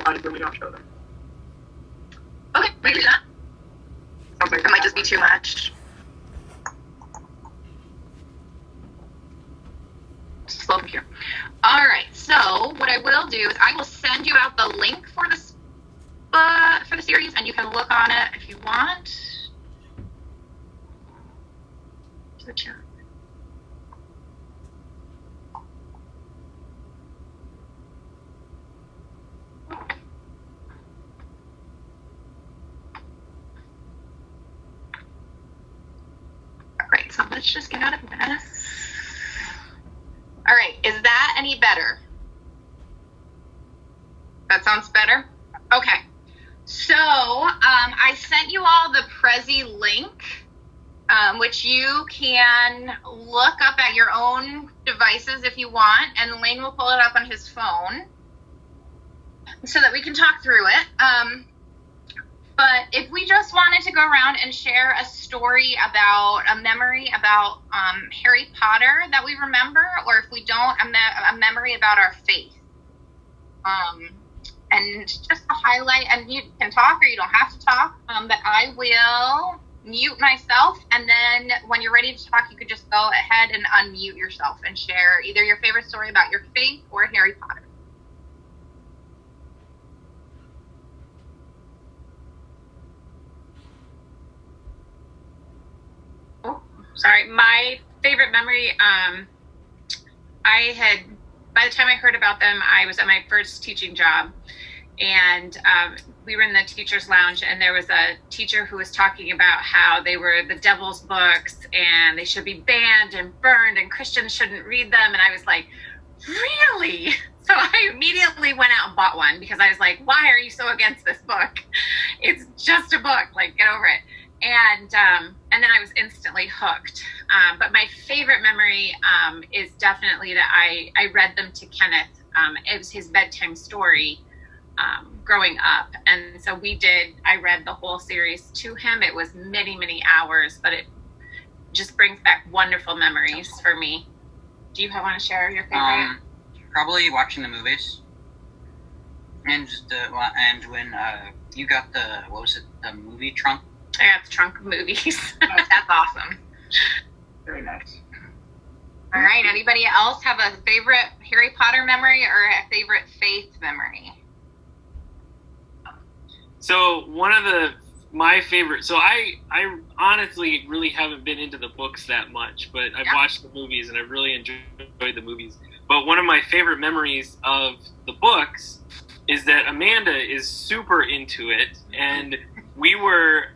decided when we don't show them. Okay, we can do that. Sounds like That might just be too much. Slow computer. All right, so what I will do is I will send you out the link for the series, and you can look on it if you want. To the chat. All right, so let's just get out of this. All right, is that any better? That sounds better? Okay. So I sent you all the Prezi link, which you can look up at your own devices if you want, and Layne will pull it up on his phone so that we can talk through it. But if we just wanted to go around and share a story about, a memory about Harry Potter that we remember, or if we don't, a memory about our faith. And just to highlight, and you can talk or you don't have to talk, but I will mute myself, and then when you're ready to talk, you could just go ahead and unmute yourself and share either your favorite story about your faith or Harry Potter. Sorry, my favorite memory, by the time I heard about them, I was at my first teaching job, and we were in the teacher's lounge, and there was a teacher who was talking about how they were the devil's books, and they should be banned and burned, and Christians shouldn't read them, and I was like, really? So I immediately went out and bought one, because I was like, why are you so against this book? It's just a book, like, get over it. And then I was instantly hooked. But my favorite memory is definitely that I read them to Kenneth. It was his bedtime story growing up. And so I read the whole series to him. It was many, many hours, but it just brings back wonderful memories for me. Do you want to share your favorite? Probably watching the movies. And just and when you got the movie trunk? I got the trunk of movies. That's awesome. Very nice. All right. Anybody else have a favorite Harry Potter memory or a favorite faith memory? So my favorite. So I honestly really haven't been into the books that much, but I've watched the movies and I've really enjoyed the movies. But one of my favorite memories of the books is that Amanda is super into it, and we were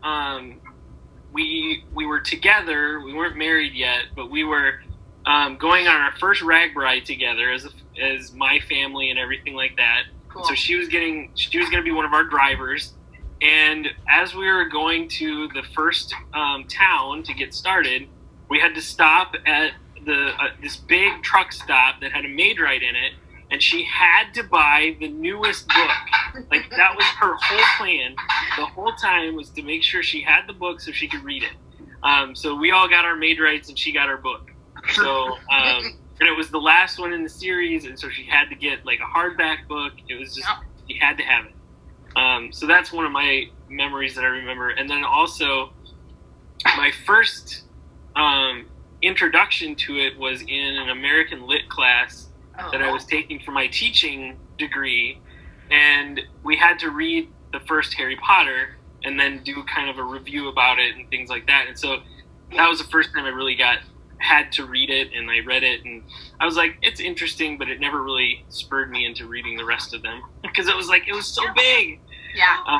we were together. We weren't married yet, but we were going on our first rag bride together as my family and everything like that. Cool. So she was going to be one of our drivers, and as we were going to the first town to get started, we had to stop at this big truck stop that had a Maid-Rite in it. And she had to buy the newest book. Like, that was her whole plan. The whole time was to make sure she had the book so she could read it. So we all got our Maid-Rites and she got our book. So, and it was the last one in the series, and so she had to get, like, a hardback book. It was just, she had to have it. So that's one of my memories that I remember. And then also, my first introduction to it was in an American Lit class that I was taking for my teaching degree, and we had to read the first Harry Potter and then do kind of a review about it and things like that. And so that was the first time I really had to read it, and I read it, and I was like, it's interesting, but it never really spurred me into reading the rest of them because it was so big. Yeah.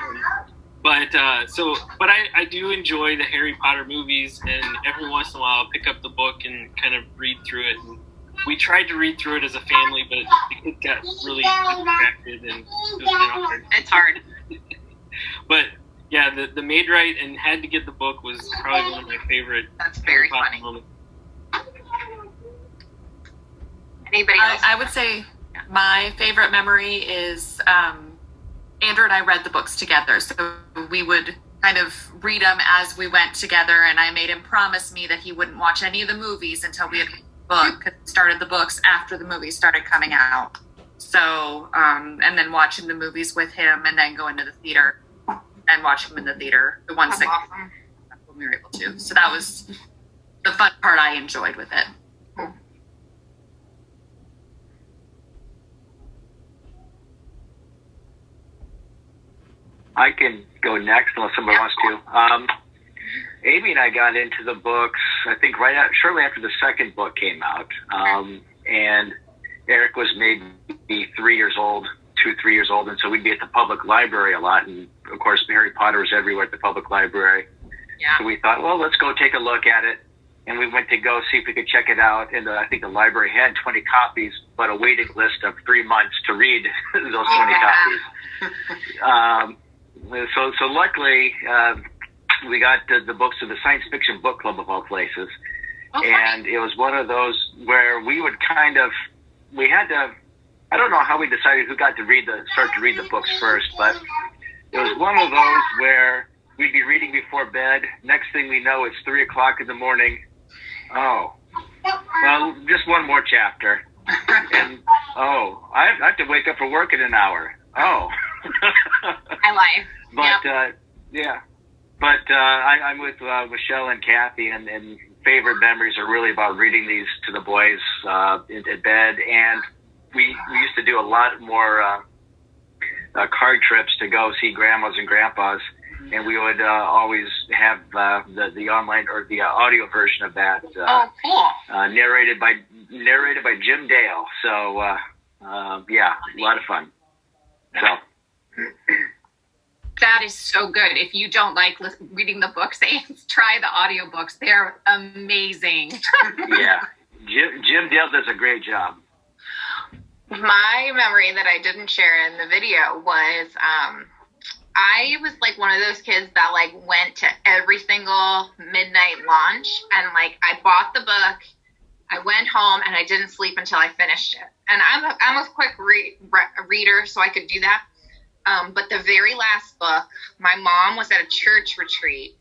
But I do enjoy the Harry Potter movies, and every once in a while I'll pick up the book and kind of read through it. And we tried to read through it as a family, but it got really distracted, and it was hard. It's hard. But yeah, the Maid-Rite and had to get the book was probably one of my favorite. That's very funny. Moments. Anybody else? I would say my favorite memory is Andrew and I read the books together, so we would kind of read them as we went together, and I made him promise me that he wouldn't watch any of the movies until we had book started the books after the movies started coming out. So, and then watching the movies with him, and then going to the theater and watching them in the theater. The ones That's that awesome. when we were able to. So that was the fun part I enjoyed with it. I can go next unless somebody wants to. Amy and I got into the books, I think shortly after the second book came out. And Eric was maybe 3 years old, 3 years old. And so we'd be at the public library a lot. And of course, Harry Potter was everywhere at the public library. Yeah. So we thought, well, let's go take a look at it. And we went to go see if we could check it out. And I think the library had 20 copies, but a waiting list of 3 months to read those 20 copies. So luckily, we got the books of the Science Fiction Book Club of all places. Okay. And it was one of those where we would we had to, I don't know how we decided who got to start to read the books first, but it was one of those where we'd be reading before bed. Next thing we know, it's 3 o'clock in the morning. Oh, well, just one more chapter. And, I have to wake up for work in an hour. Oh. I lied. But, yeah. But I'm with Michelle and Kathy, and favorite memories are really about reading these to the boys in bed. And we used to do a lot more card trips to go see grandmas and grandpas. And we would always have the online or the audio version of that cool. narrated by Jim Dale. So, a lot of fun. So. That is so good. If you don't like reading the books, try the audiobooks. They're amazing. Yeah. Jim Dale does a great job. My memory that I didn't share in the video was I was like one of those kids that like went to every single midnight launch, and like I bought the book, I went home, and I didn't sleep until I finished it. And I'm a quick reader, so I could do that. But the very last book, my mom was at a church retreat,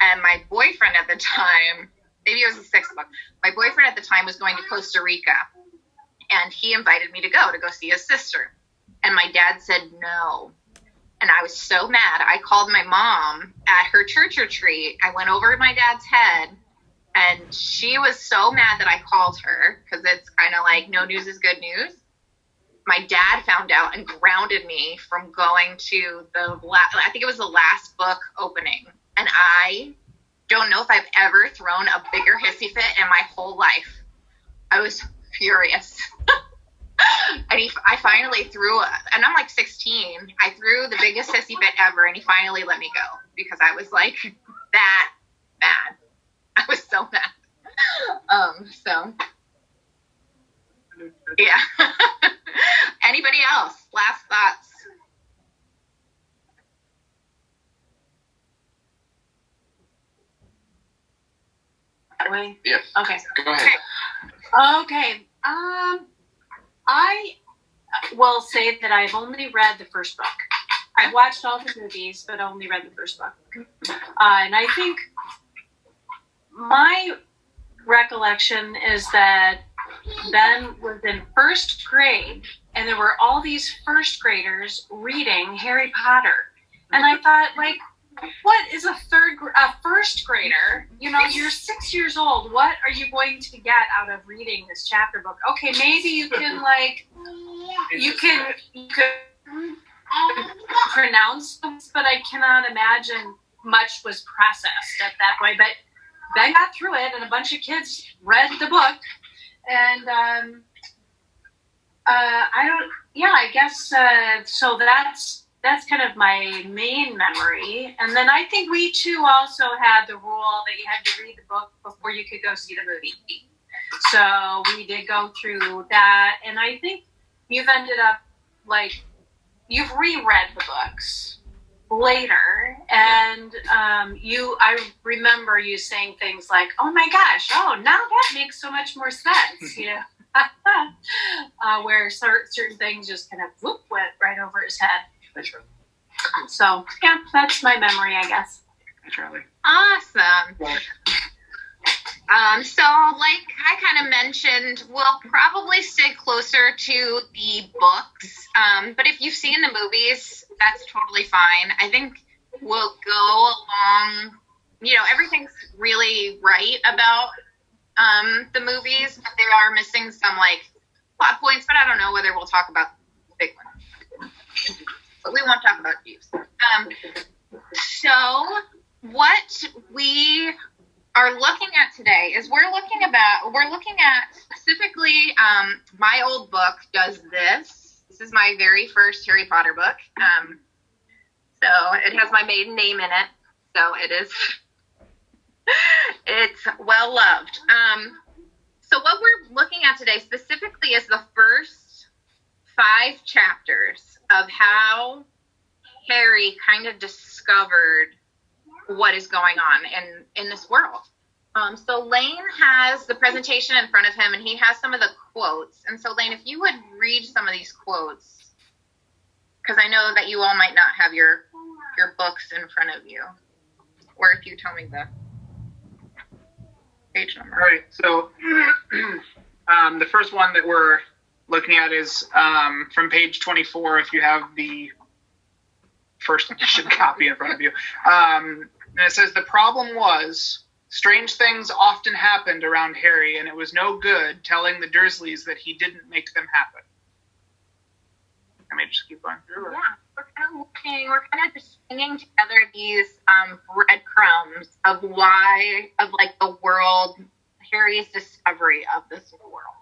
and my boyfriend at the time, maybe it was the sixth book, my boyfriend at the time was going to Costa Rica, and he invited me to go see his sister. And my dad said no. And I was so mad. I called my mom at her church retreat. I went over my dad's head, and she was so mad that I called her, because it's kind of like no news is good news. My dad found out and grounded me from going to I think it was the last book opening. And I don't know if I've ever thrown a bigger hissy fit in my whole life. I was furious. And I finally threw, and I'm like 16, I threw the biggest hissy fit ever, and he finally let me go, because I was like that mad. I was so mad. So, yeah. Anybody else? Last thoughts? That way? Yes. Okay. Go ahead. Okay. I will say that I've only read the first book. I've watched all the movies, but only read the first book. And I think my recollection is that Ben was in first grade, and there were all these first graders reading Harry Potter. And I thought, like, what is a first grader? You know, you're 6 years old. What are you going to get out of reading this chapter book? Okay, maybe you can you can pronounce them, but I cannot imagine much was processed at that point. But Ben got through it, and a bunch of kids read the book, and I guess so. That's kind of my main memory. And then I think we too also had the rule that you had to read the book before you could go see the movie. So we did go through that. And I think you've ended up you've reread the books later. And I remember you saying things like, oh my gosh, now that makes so much more sense, you know, where certain things just kind of went right over his head. Charlie. So, yeah, that's my memory, I guess. Charlie. Awesome. Well, So, like I kind of mentioned, we'll probably stay closer to the books. But if you've seen the movies, that's totally fine. I think we'll go along. Everything's really right about the movies, but they are missing some plot points. But I don't know whether we'll talk about the big one. But we won't talk about Jeeves. So what we are looking at today is we're looking at specifically my old book does this. This is my very first Harry Potter book. So it has my maiden name in it. So it's well loved. So what we're looking at today specifically is the first 5 chapters of how Harry kind of discovered what is going on in this world. So Layne has the presentation in front of him, and he has some of the quotes. And so, Layne, if you would read some of these quotes, because I know that you all might not have your books in front of you, or if you tell me the page number. All right, so the first one that we're looking at is from page 24, if you have the first edition copy in front of you. And it says, "The problem was, strange things often happened around Harry, and it was no good telling the Dursleys that he didn't make them happen." I may just keep going through. Yeah, we're kind of just stringing together these breadcrumbs of the world, Harry's discovery of this world.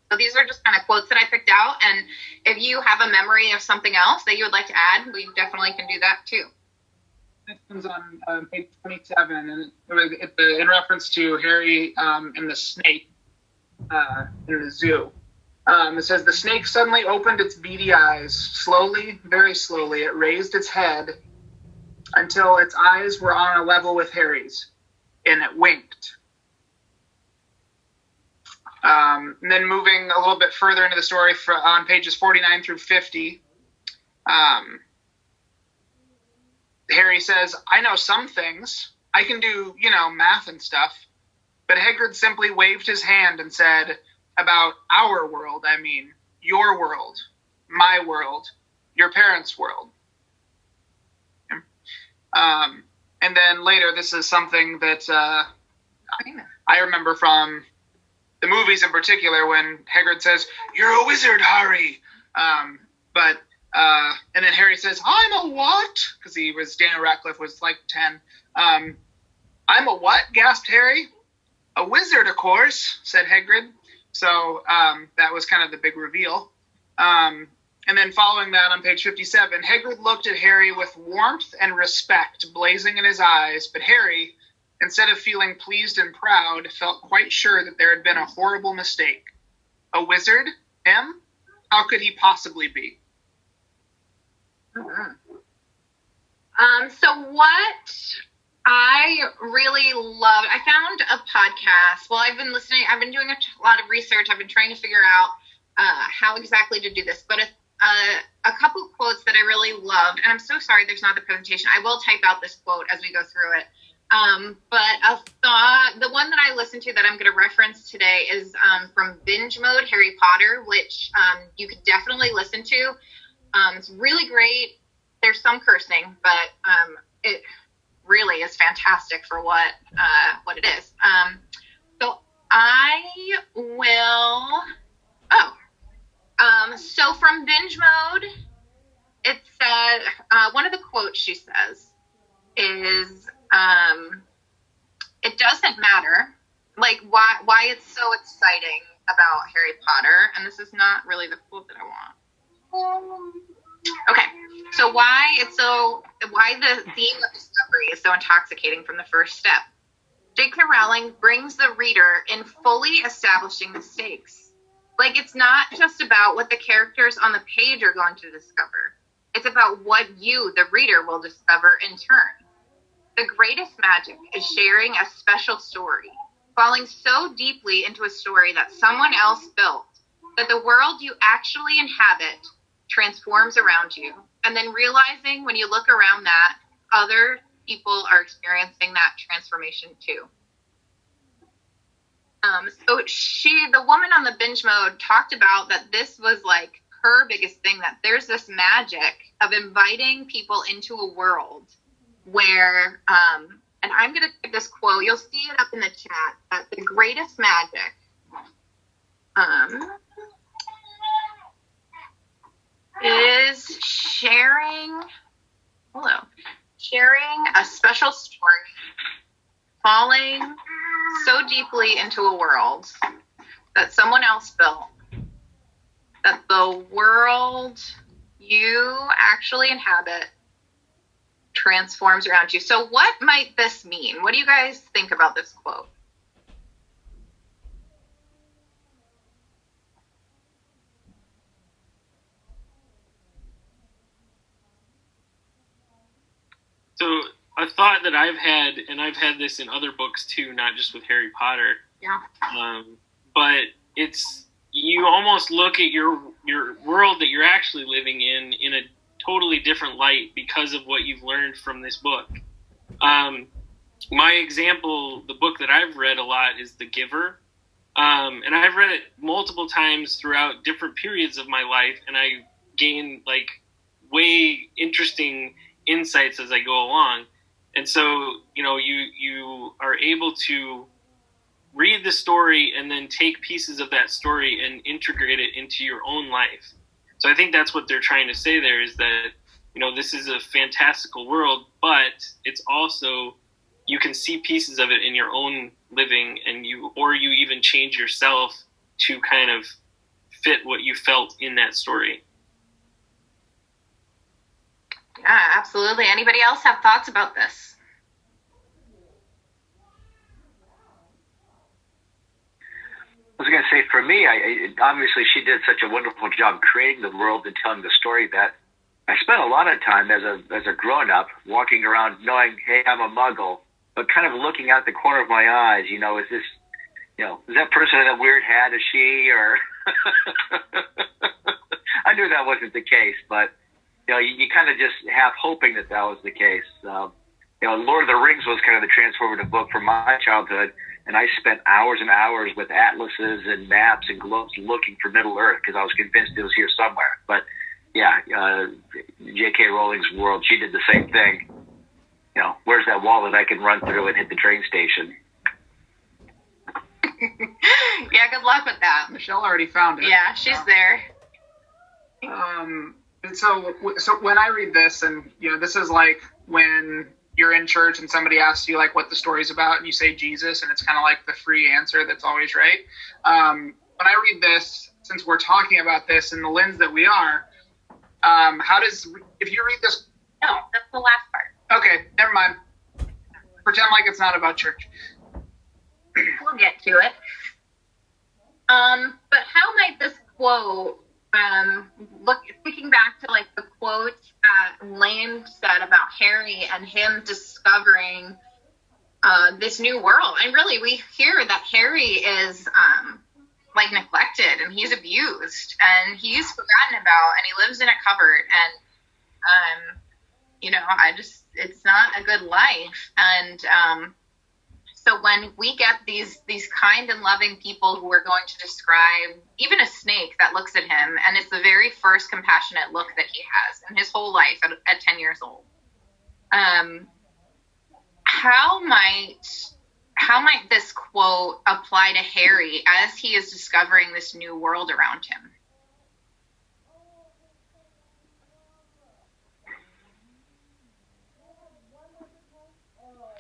So these are just kind of quotes that I picked out, and if you have a memory of something else that you would like to add, we definitely can do that too. This one's on page 27, and it's in reference to Harry and the snake in the zoo. It says, "The snake suddenly opened its beady eyes. Slowly, very slowly, it raised its head until its eyes were on a level with Harry's, and it winked." And then moving a little bit further into the story on pages 49 through 50, Harry says, "I know some things. I can do, math and stuff." But Hagrid simply waved his hand and said, "About our world, I mean. Your world. My world. Your parents' world." And then later, this is something that I remember from the movies in particular, when Hagrid says, "You're a wizard, Harry." And then Harry says, "I'm a what?" Because Daniel Radcliffe was like 10. "I'm a what?" gasped Harry. "A wizard, of course," said Hagrid. So that was kind of the big reveal. And then following that on page 57, Hagrid looked at Harry with warmth and respect blazing in his eyes, but Harry, instead of feeling pleased and proud, felt quite sure that there had been a horrible mistake. A wizard? Him? How could he possibly be? So what I really loved, I found a podcast. Well, I've been doing a lot of research. I've been trying to figure out how exactly to do this. But a couple quotes that I really loved, and I'm so sorry there's not the presentation. I will type out this quote as we go through it. But the one that I listened to that I'm going to reference today is from Binge Mode Harry Potter, which you could definitely listen to. It's really great. There's some cursing, but it really is fantastic for what it is. So I will. So from Binge Mode, it said one of the quotes she says is, "It doesn't matter, why it's so exciting about Harry Potter," and this is not really the quote that I want. Okay, so why the theme of discovery is so intoxicating from the first step. J.K. Rowling brings the reader in fully establishing the stakes. It's not just about what the characters on the page are going to discover. It's about what you, the reader, will discover in turn. The greatest magic is sharing a special story, falling so deeply into a story that someone else built, that the world you actually inhabit transforms around you, and then realizing when you look around that other people are experiencing that transformation too. So the woman on the binge mode talked about that this was like her biggest thing, that there's this magic of inviting people into a world where, and I'm going to give this quote, you'll see it up in the chat, that the greatest magic, is sharing a special story, falling so deeply into a world that someone else built, that the world you actually inhabit transforms around you. So what might this mean? What do you guys think about this quote? So a thought that I've had, and I've had this in other books too, not just with Harry Potter. Yeah. But it's, you almost look at your world that you're actually living in a totally different light because of what you've learned from this book. My example, the book that I've read a lot is The Giver. And I've read it multiple times throughout different periods of my life, and I gain like way interesting insights as I go along. And so, you are able to read the story and then take pieces of that story and integrate it into your own life. So I think that's what they're trying to say there, is that, this is a fantastical world, but it's also, you can see pieces of it in your own living, and you even change yourself to kind of fit what you felt in that story. Yeah, absolutely. Anybody else have thoughts about this? I was going to say, for me, obviously she did such a wonderful job creating the world and telling the story that I spent a lot of time as a grown-up walking around knowing, hey, I'm a muggle, but kind of looking out the corner of my eyes, is this, is that person in a weird hat, is she, or I knew that wasn't the case, but you kind of just half hoping that was the case. Lord of the Rings was kind of the transformative book from my childhood, and I spent hours and hours with atlases and maps and globes looking for Middle Earth because I was convinced it was here somewhere. But yeah, J.K. Rowling's world, she did the same thing. Where's that wall that I can run through and hit the train station? Yeah, good luck with that. Michelle already found it. Yeah, she's there. And so when I read this, and this is like when you're in church and somebody asks you like what the story's about, and you say Jesus, and it's kind of like the free answer that's always right. When I read this, since we're talking about this in the lens that we are, if you read this? No, that's the last part. Okay, never mind. Pretend like it's not about church. We'll get to it. But how might this quote, thinking back to like the quote Layne said about Harry and him discovering this new world, and really we hear that Harry is like neglected and he's abused and he's forgotten about and he lives in a cupboard, and it's not a good life. And so when we get these kind and loving people who are going to describe even a snake that looks at him, and it's the very first compassionate look that he has in his whole life at 10 years old, how might this quote apply to Harry as he is discovering this new world around him?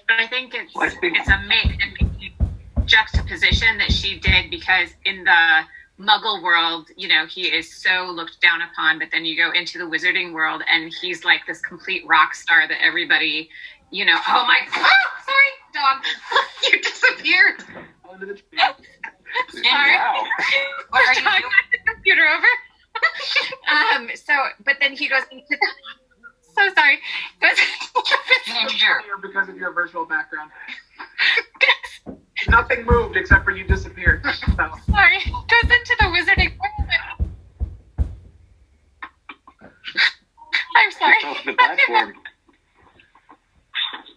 I think it's a juxtaposition that she did, because in the Muggle world, he is so looked down upon, but then you go into the wizarding world and he's like this complete rock star that everybody, oh my, sorry, dog, You disappeared. Under the tree. Sorry. Wow. What are you Talking doing? the computer over. But then he goes into so sorry. Because of your virtual background. Nothing moved except for you disappeared. So. Sorry. Goes into the wizarding world. I'm sorry. Off the platform.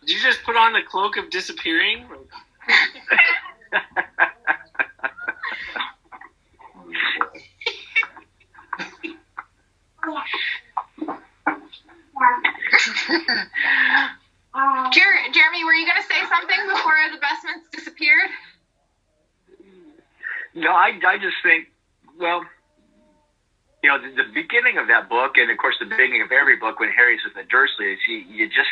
Did you just put on the cloak of disappearing? No, I just think, well, you know, the beginning of that book, and of course the beginning of every book when Harry's with the Dursleys, you just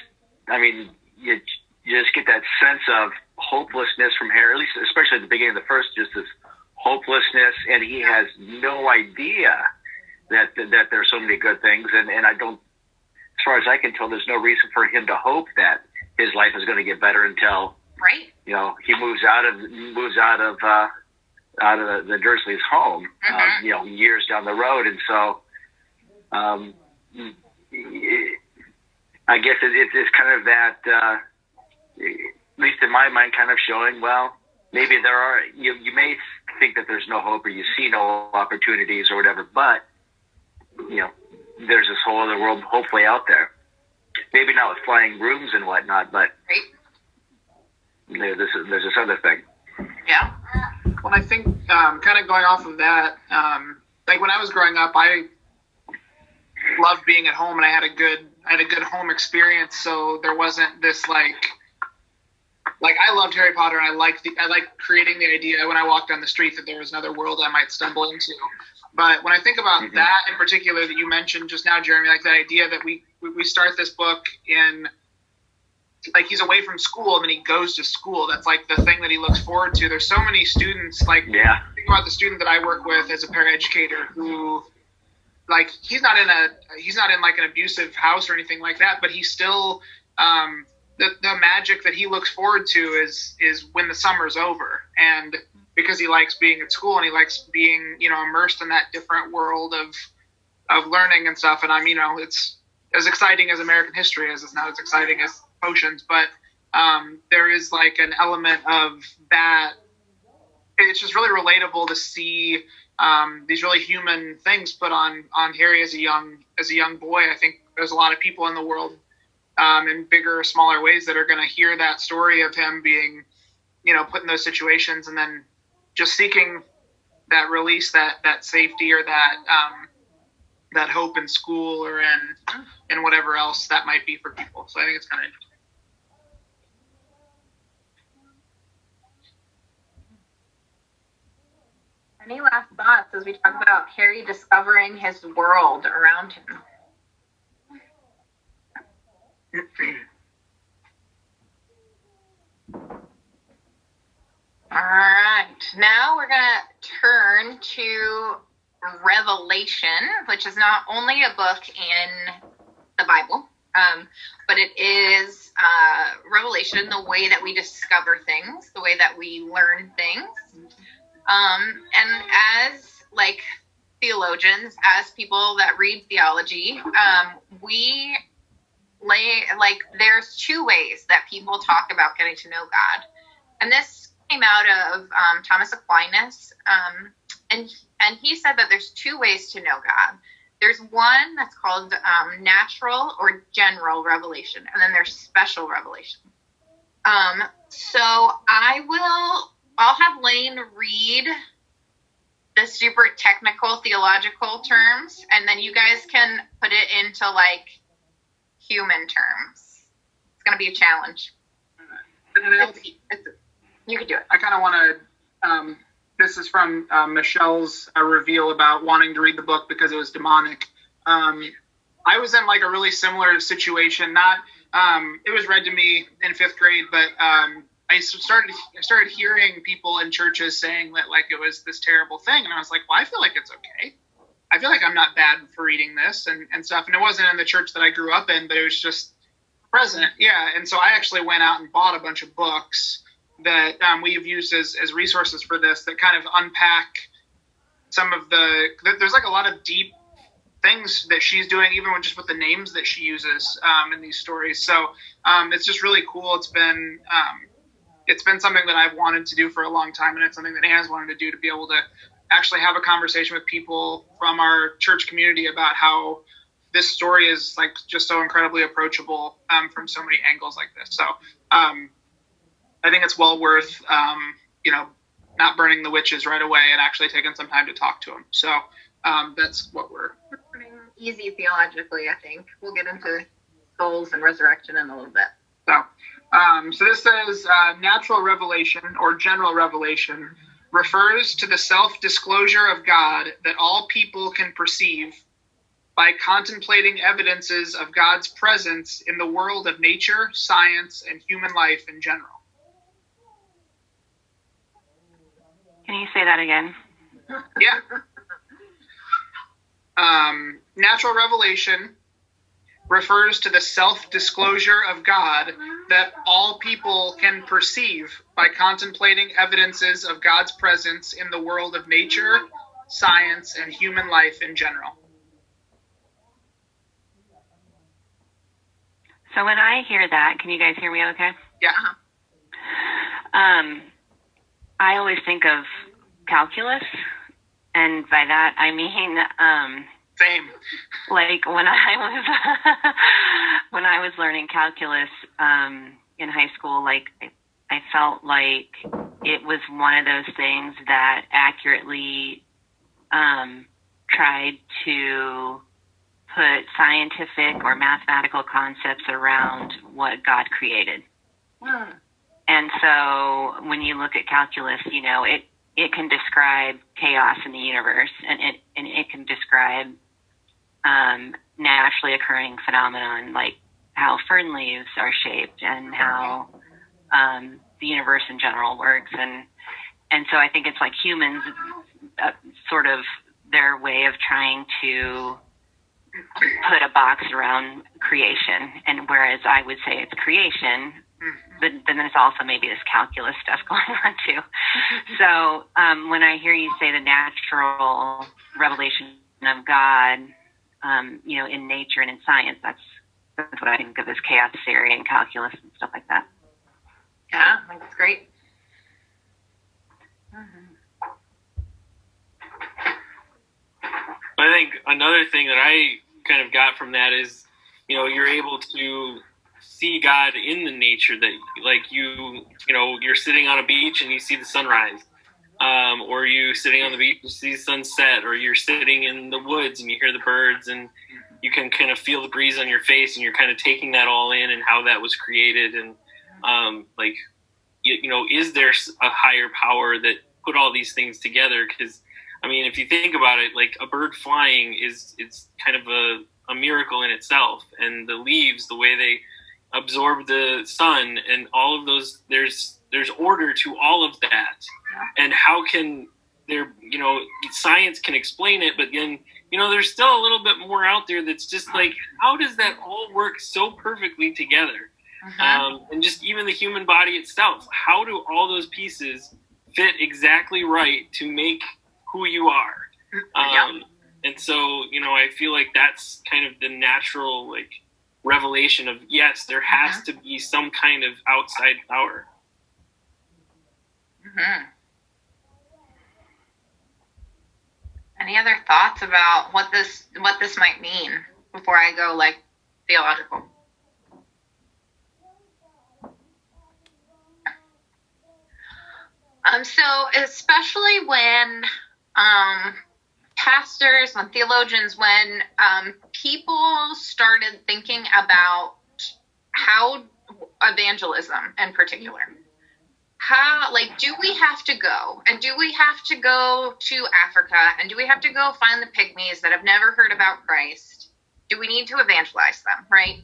get that sense of hopelessness from Harry, at least especially at the beginning of the first, just this hopelessness, and he has no idea that there are so many good things, and I don't, as far as I can tell, there's no reason for him to hope that his life is going to get better until, right, you know, he moves out of the Dursleys' home, you know, years down the road. And so, I guess it's kind of that, at least in my mind, kind of showing, well, maybe there are, you may think that there's no hope or you see no opportunities or whatever, but, you know, there's this whole other world hopefully out there. Maybe not with flying rooms and whatnot, but there's this other thing. Yeah. Well, I think kind of going off of that, like when I was growing up, I loved being at home, and I had a good home experience. So there wasn't this like I loved Harry Potter, and I liked creating the idea when I walked down the street that there was another world I might stumble into. But when I think about that in particular that you mentioned just now, Jeremy, like the idea that we start this book in, like, he's away from school and then he goes to school. That's like the thing that he looks forward to. There's so many students, like, think about the student that I work with as a paraeducator who, like, he's not in like an abusive house or anything like that, but he's still, the magic that he looks forward to is when the summer's over. And because he likes being at school and he likes being, you know, immersed in that different world of learning and stuff. And I'm, you know, it's as exciting as American history is. It's not as exciting as potions, but there is like an element of that. It's just really relatable to see these really human things put on Harry as a young boy. I think there's a lot of people in the world in bigger or smaller ways that are going to hear that story of him being, you know, put in those situations and then just seeking that release, that safety, or that hope in school or in whatever else that might be for people. So I think it's kind of interesting. Any last thoughts as we talk about Harry discovering his world around him? All right, now we're going to turn to Revelation, which is not only a book in the Bible, but it is Revelation, the way that we discover things, the way that we learn things. And as, like, theologians, as people that read theology, we there's two ways that people talk about getting to know God. And this came out of Thomas Aquinas, and he said that there's two ways to know God. There's one that's called natural or general revelation, and then there's special revelation. So I'll have Layne read the super technical theological terms, and then you guys can put it into like human terms. It's going to be a challenge. You can do it. I kind of want to, this is from Michelle's reveal about wanting to read the book because it was demonic. I was in like a really similar situation. Not, it was read to me in 5th grade, but I started hearing people in churches saying that like it was this terrible thing. And I was like, well, I feel like it's okay. I feel like I'm not bad for reading this and stuff. And it wasn't in the church that I grew up in, but it was just present. Yeah. And so I actually went out and bought a bunch of books that we've used as resources for this that kind of unpack some of there's like a lot of deep things that she's doing, even with the names that she uses in these stories. So it's just really cool. It's been something that I've wanted to do for a long time, and it's something that Anna's wanted to do, to be able to actually have a conversation with people from our church community about how this story is like just so incredibly approachable from so many angles like this. So I think it's well worth, not burning the witches right away and actually taking some time to talk to them. So that's what we're easy theologically, I think. We'll get into souls and resurrection in a little bit. So this says natural revelation or general revelation. refers to the self-disclosure of God that all people can perceive by contemplating evidences of God's presence in the world of nature, science, and human life in general. Can you say that again? Yeah. Natural revelation refers to the self-disclosure of God that all people can perceive by contemplating evidences of God's presence in the world of nature, science, and human life in general. So when I hear that, can you guys hear me okay? Yeah. I always think of calculus, and by that I mean Same. like when I was learning calculus in high school, like I felt like it was one of those things that accurately tried to put scientific or mathematical concepts around what God created. And so when you look at calculus, you know, it can describe chaos in the universe, and it can describe naturally occurring phenomenon like how fern leaves are shaped and how the universe in general works. And so I think it's like humans sort of their way of trying to put a box around creation, and whereas I would say it's creation, but then there's also maybe this calculus stuff going on too. So when I hear you say the natural revelation of God, you know, in nature and in science, that's what I think of as chaos theory and calculus and stuff like that. Yeah, I think that's great. I think another thing that I kind of got from that is, you know, you're able to see God in the nature that, like, you know, you're sitting on a beach and you see the sunrise, or you sitting on the beach and see the sunset, or you're sitting in the woods and you hear the birds and you can kind of feel the breeze on your face, and you're kind of taking that all in and how that was created. And like, you know, is there a higher power that put all these things together? Because I mean, if you think about it, like a bird flying it's kind of a miracle in itself, and the leaves, the way they absorb the sun, and all of those, there's order to all of that. And how can there, you know, science can explain it, but then, you know, there's still a little bit more out there that's just like, how does that all work so perfectly together? And just even the human body itself, how do all those pieces fit exactly right to make who you are? And so, you know, I feel like that's kind of the natural, like, revelation of, yes, there has to be some kind of outside power. Any other thoughts about what this might mean before I go like theological? So especially when pastors, when theologians, when people started thinking about how evangelism in particular, how, like, do we have to go, and do we have to go to Africa, and do we have to go find the pygmies that have never heard about Christ? Do we need to evangelize them, right?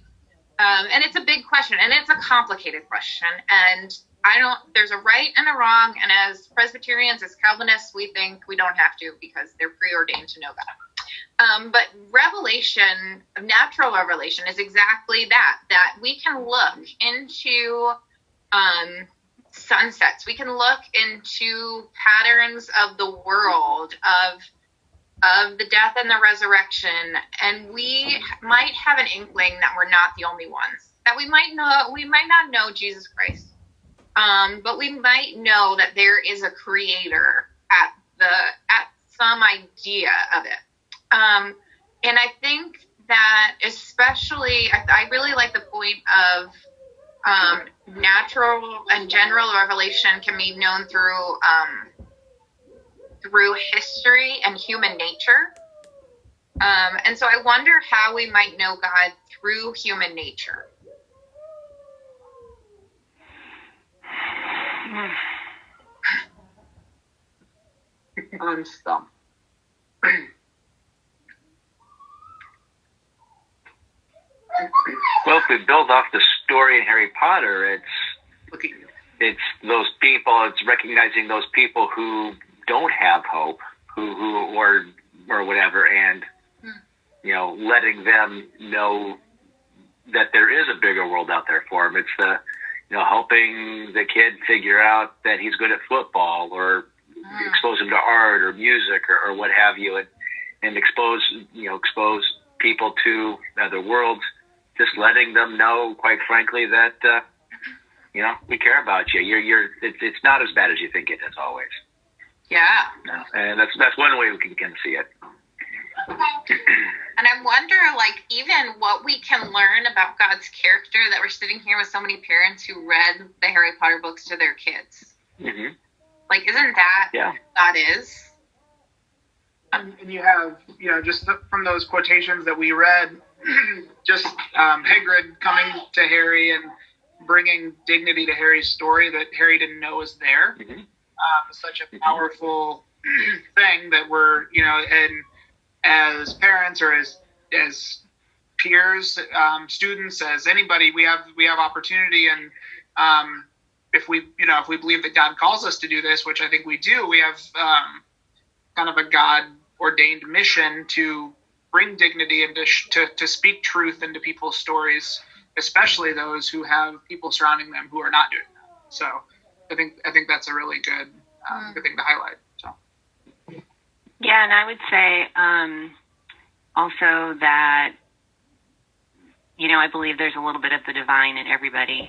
And it's a big question, and it's a complicated question, and there's a right and a wrong, and as Presbyterians, as Calvinists, we think we don't have to because they're preordained to know God. But revelation, natural revelation, is exactly that we can look into sunsets. We can look into patterns of the world, of the death and the resurrection, and we might have an inkling that we're not the only ones, that we might not know Jesus Christ. But we might know that there is a creator at some idea of it. And I think that especially, I really like the point of natural and general revelation can be known through history and human nature. And so I wonder how we might know God through human nature. I'm stumped. Well, if we build off the story in Harry Potter, Look at you. it's those people. It's recognizing those people who don't have hope, who or whatever, and letting them know that there is a bigger world out there for them. It's helping the kid figure out that he's good at football, or expose him to art or music or what have you, and expose people to other worlds. Just letting them know, quite frankly, that we care about you. It's not as bad as you think it is always. Yeah. No, and that's one way we can see it. And I wonder, even what we can learn about God's character, that we're sitting here with so many parents who read the Harry Potter books to their kids. Mm-hmm. Isn't that what God is? And you have, just from those quotations that we read, just Hagrid coming to Harry and bringing dignity to Harry's story that Harry didn't know was there. Mm-hmm. Such a powerful thing that we're, and as parents or as peers, students, as anybody, we have opportunity, and if we believe that God calls us to do this, which I think we do, we have kind of a God ordained mission to bring dignity and to speak truth into people's stories, especially those who have people surrounding them who are not doing that. So I think that's a really good thing to highlight. So. Yeah, and I would say also that I believe there's a little bit of the divine in everybody,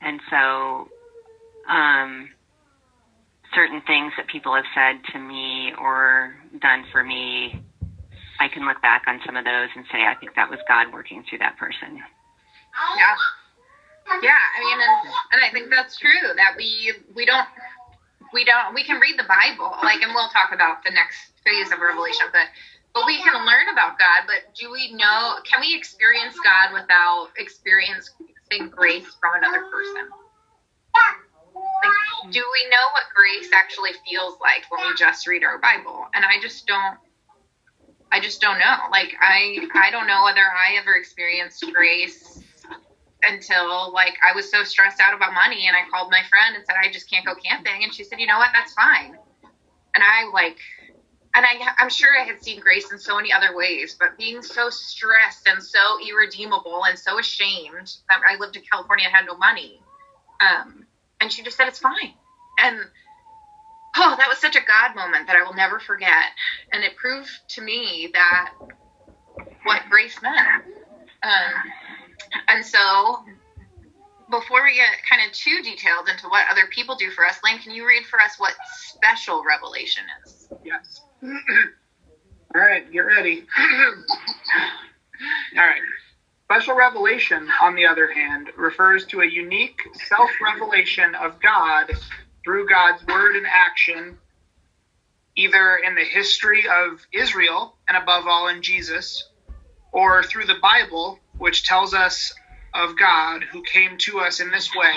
and so certain things that people have said to me or done for me, I can look back on some of those and say, I think that was God working through that person. Yeah. Yeah, and I think that's true, that we can read the Bible, and we'll talk about the next phase of Revelation, but we can learn about God, but can we experience God without experiencing grace from another person? Do we know what grace actually feels like when we just read our Bible? And I just don't know. I don't know whether I ever experienced grace until I was so stressed out about money, and I called my friend and said, I just can't go camping. And she said, you know what, that's fine. And I'm sure I had seen grace in so many other ways, but being so stressed and so irredeemable and so ashamed that I lived in California and had no money. And she just said, it's fine. And that was such a God moment that I will never forget. And it proved to me that what grace meant. And so before we get kind of too detailed into what other people do for us, Layne, can you read for us what special revelation is? Yes. All right, get ready. All right. Special revelation, on the other hand, refers to a unique self-revelation of God through God's word and action, either in the history of Israel and above all in Jesus, or through the Bible, which tells us of God who came to us in this way,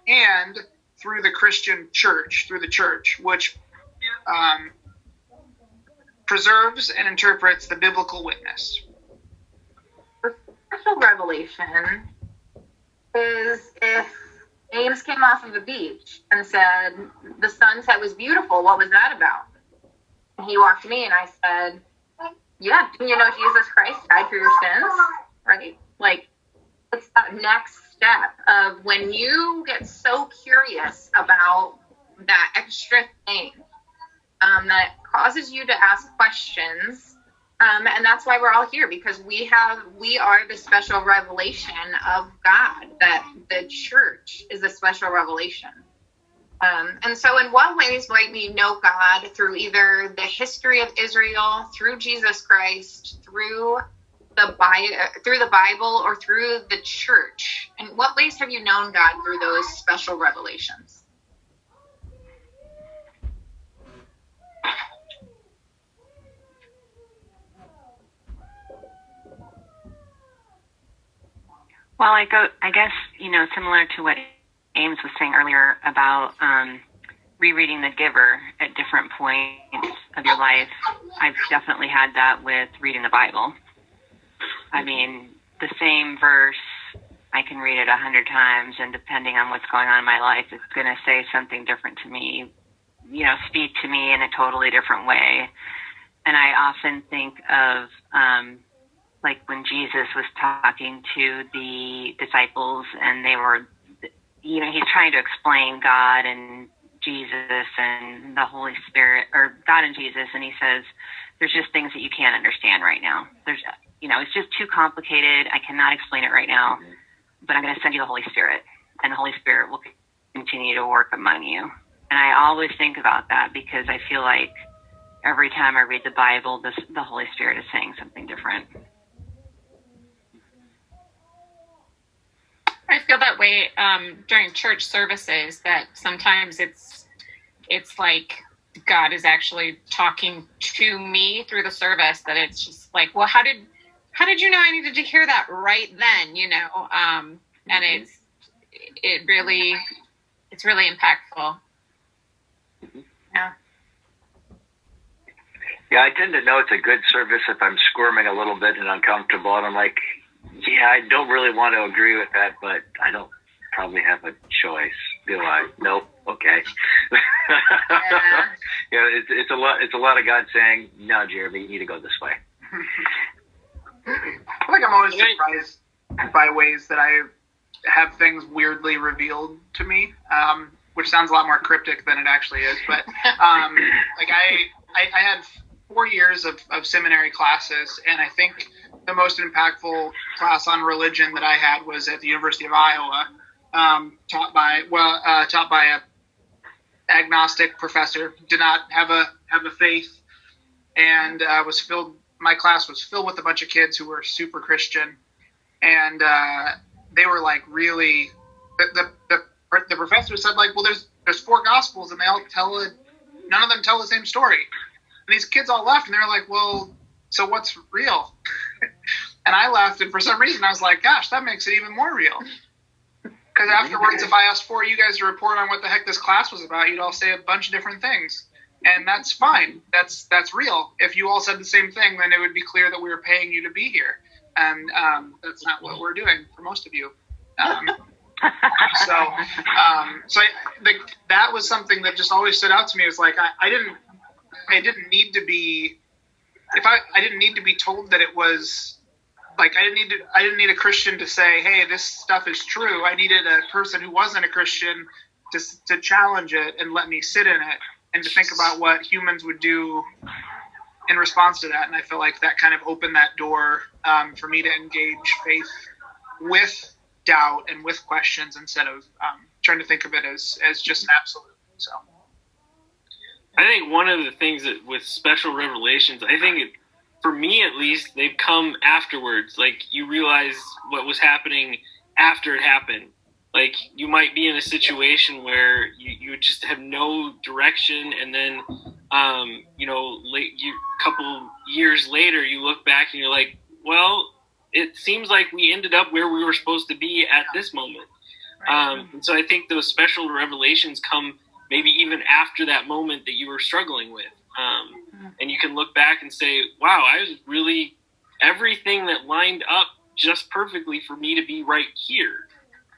and through the Christian church, through the church, which preserves and interprets the biblical witness. Special revelation is if Ames came off of the beach and said, the sunset was beautiful, what was that about? And he walked to me and I said, yeah, didn't you know Jesus Christ died for your sins? Right? It's that next step of when you get so curious about that extra thing that causes you to ask questions. And that's why we're all here, because we are the special revelation of God, that the church is a special revelation. And so in what ways might we know God? Through either the history of Israel, through Jesus Christ, through the Bible, or through the church? In what ways have you known God through those special revelations? Well, I guess, similar to what Ames was saying earlier about rereading The Giver at different points of your life. I've definitely had that with reading the Bible. I mean, the same verse, I can read it 100 times, and depending on what's going on in my life, it's going to say something different to me, speak to me in a totally different way. And I often think of, like when Jesus was talking to the disciples and they were, he's trying to explain God and Jesus and the Holy Spirit, or God and Jesus, and he says, there's just things that you can't understand right now. It's just too complicated. I cannot explain it right now, but I'm going to send you the Holy Spirit, and the Holy Spirit will continue to work among you. And I always think about that because I feel like every time I read the Bible, the Holy Spirit is saying something different. I feel that way during church services, that sometimes it's like God is actually talking to me through the service, that it's just like, well, how did you know I needed to hear that right then, and it's really impactful. Yeah. Yeah, I tend to know it's a good service if I'm squirming a little bit and uncomfortable, and I'm like, yeah, I don't really want to agree with that, but I don't probably have a choice, do I? Nope. Okay. Yeah, it's a lot. It's a lot of God saying, "No, Jeremy, you need to go this way." I think I'm always surprised by ways that I have things weirdly revealed to me, which sounds a lot more cryptic than it actually is. But like I had 4 years of seminary classes, and I think the most impactful class on religion that I had was at the University of Iowa, taught by a agnostic professor. Did not have a faith, and my class was filled with a bunch of kids who were super Christian, and they were like really. The professor said, like, well, there's 4 gospels, and they all none of them tell the same story. And these kids all left, and they were like, well, so what's real? And I laughed, and for some reason I was like, gosh, that makes it even more real. Because afterwards, if I asked 4 of you guys to report on what the heck this class was about, you'd all say a bunch of different things. And that's fine. That's real. If you all said the same thing, then it would be clear that we were paying you to be here. And that's not what we're doing for most of you. So that was something that just always stood out to me. It was like, I didn't need to be told that it was like, I didn't need a Christian to say, hey, this stuff is true. I needed a person who wasn't a Christian to challenge it and let me sit in it and to think about what humans would do in response to that. And I feel like that kind of opened that door for me to engage faith with doubt and with questions instead of trying to think of it as just an absolute. So I think one of the things that with special revelations, I think for me at least, they've come afterwards. Like, you realize what was happening after it happened. Like, you might be in a situation where you just have no direction, and then couple years later you look back and you're like, well, it seems like we ended up where we were supposed to be at this moment. And so I think those special revelations come maybe even after that moment that you were struggling with. And you can look back and say, wow, I was really, everything that lined up just perfectly for me to be right here.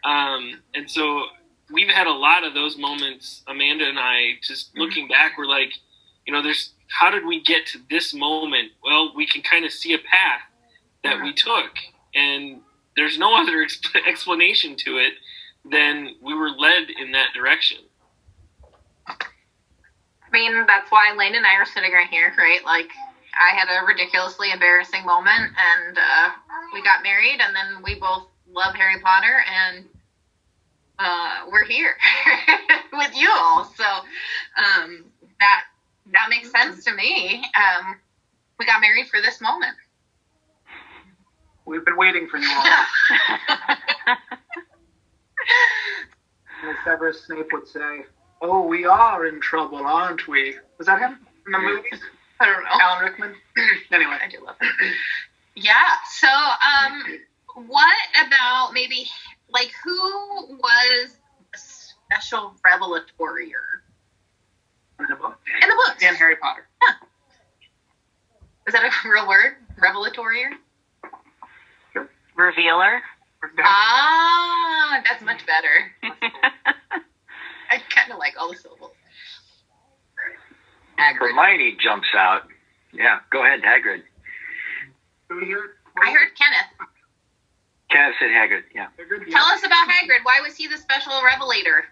And so we've had a lot of those moments, Amanda and I, just looking back, we're like, how did we get to this moment? Well, we can kind of see a path that we took, and there's no other explanation to it than we were led in that direction. I mean, that's why Layne and I are sitting right here, right? Like, I had a ridiculously embarrassing moment, and we got married, and then we both love Harry Potter, and we're here with you all. So that makes sense to me. We got married for this moment. We've been waiting for you all. As Severus Snape would say, oh, we are in trouble, aren't we? Was that him in the movies? I don't know. Alan Rickman? Anyway. I do love him. Yeah, so what about maybe, like, who was a special revelatory In the book. In the books. And Harry Potter. Is that a real word? Revelatory? Revealer. Ah, that's much better. I kind of like all the syllables. Hagrid. Hermione jumps out. Yeah, go ahead, Hagrid. I heard Kenneth. Kenneth said Hagrid, yeah. Tell us about Hagrid. Why was he the special revelator?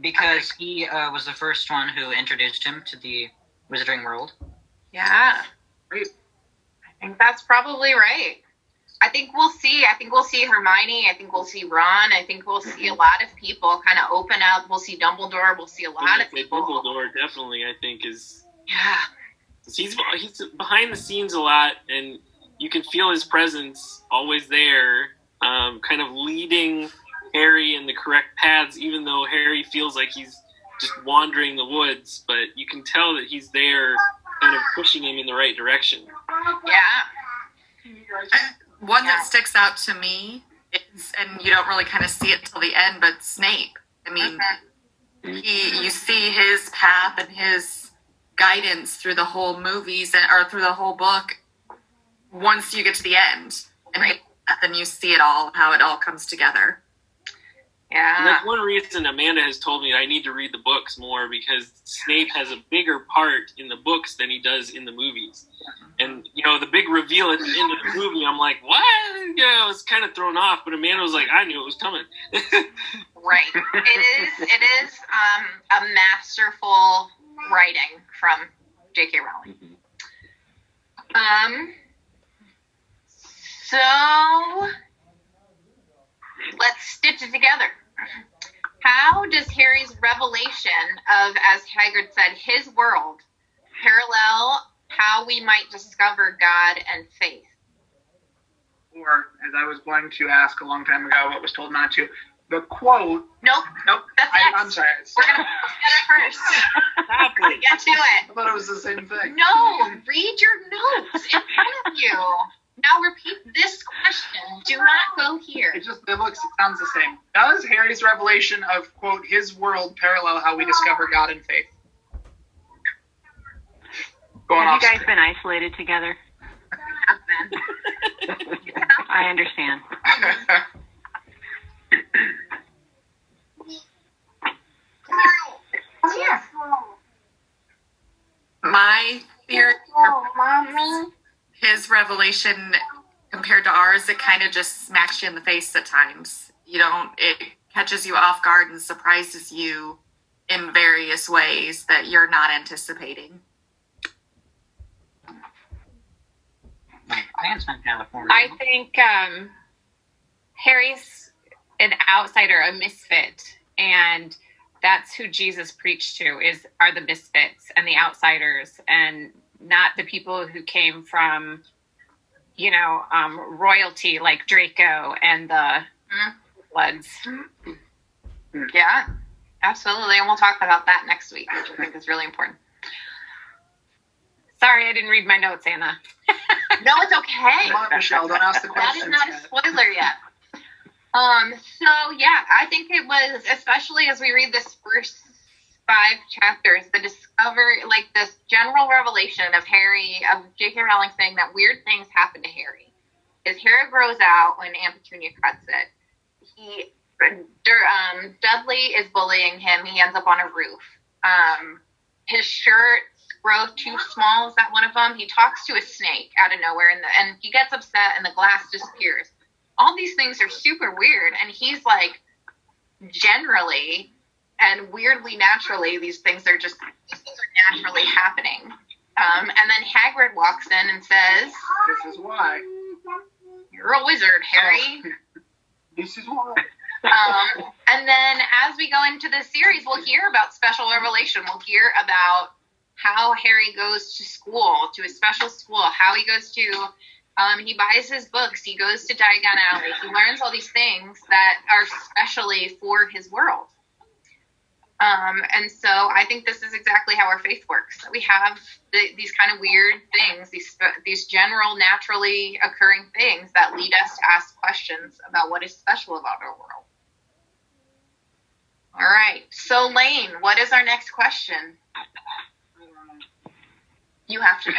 Because he was the first one who introduced him to the Wizarding World. Yeah. Great. I think that's probably right. I think we'll see Hermione. I think we'll see Ron. I think we'll see a lot of people kind of open up. We'll see Dumbledore. We'll see a lot of people. Dumbledore definitely, I think, is... Yeah. He's behind the scenes a lot, and you can feel his presence always there, kind of leading Harry in the correct paths, even though Harry feels like he's just wandering the woods. But you can tell that he's there, kind of pushing him in the right direction. Yeah. One that sticks out to me is, and you don't really kind of see it till the end, but Snape. I mean, you see his path and his guidance through the whole movies or through the whole book. Once you get to the end, and then you see it all, how it all comes together. Yeah. And that's one reason Amanda has told me I need to read the books more, because Snape has a bigger part in the books than he does in the movies. And, the big reveal at the end of the movie, I'm like, what? I was kind of thrown off, but Amanda was like, I knew it was coming. Right. It is a masterful writing from J.K. Rowling. So let's stitch it together. How does Harry's revelation of, as Hagrid said, his world parallel how we might discover God and faith? Or, as I was going to ask a long time ago, but was told not to, the quote... Nope. That's next. I'm sorry. We're going to put together first. Exactly. Get to it. I thought it was the same thing. No, read your notes in front of you. Now repeat this question. Do not go here. It sounds the same. Does Harry's revelation of, quote, his world parallel how we discover God and faith? Have you guys been isolated together? Have been. I understand. My theory, his revelation compared to ours, it kind of just smacks you in the face at times. It catches you off guard and surprises you in various ways that you're not anticipating. I think Harry's an outsider, a misfit, and that's who Jesus preached to are the misfits and the outsiders, and not the people who came from, royalty like Draco and the Bloods. Yeah, absolutely. And we'll talk about that next week, which I think is really important. Sorry, I didn't read my notes, Anna. No, it's okay. Come on, Michelle, don't ask the questions. That is not a spoiler yet. I think it was, especially as we read this first 5 chapters, the discovery, like this general revelation of Harry, of J.K. Rowling saying that weird things happen to Harry. His hair grows out when Aunt Petunia cuts it. Dudley is bullying him. He ends up on a roof. His shirt grow too small. Is that one of them? He talks to a snake out of nowhere, and he gets upset, and the glass disappears. All these things are super weird, and he's like, generally and weirdly naturally, these things are naturally happening. And then Hagrid walks in and says, "This is why you're a wizard, Harry." This is why. And then as we go into the series, we'll hear about special revelation. We'll hear about how Harry goes to school, to a special school, how he goes to, he buys his books, he goes to Diagon Alley, he learns all these things that are specially for his world. And so I think this is exactly how our faith works. We have these kind of weird things, these general, naturally occurring things that lead us to ask questions about what is special about our world. All right. So, Layne, what is our next question? You have to know.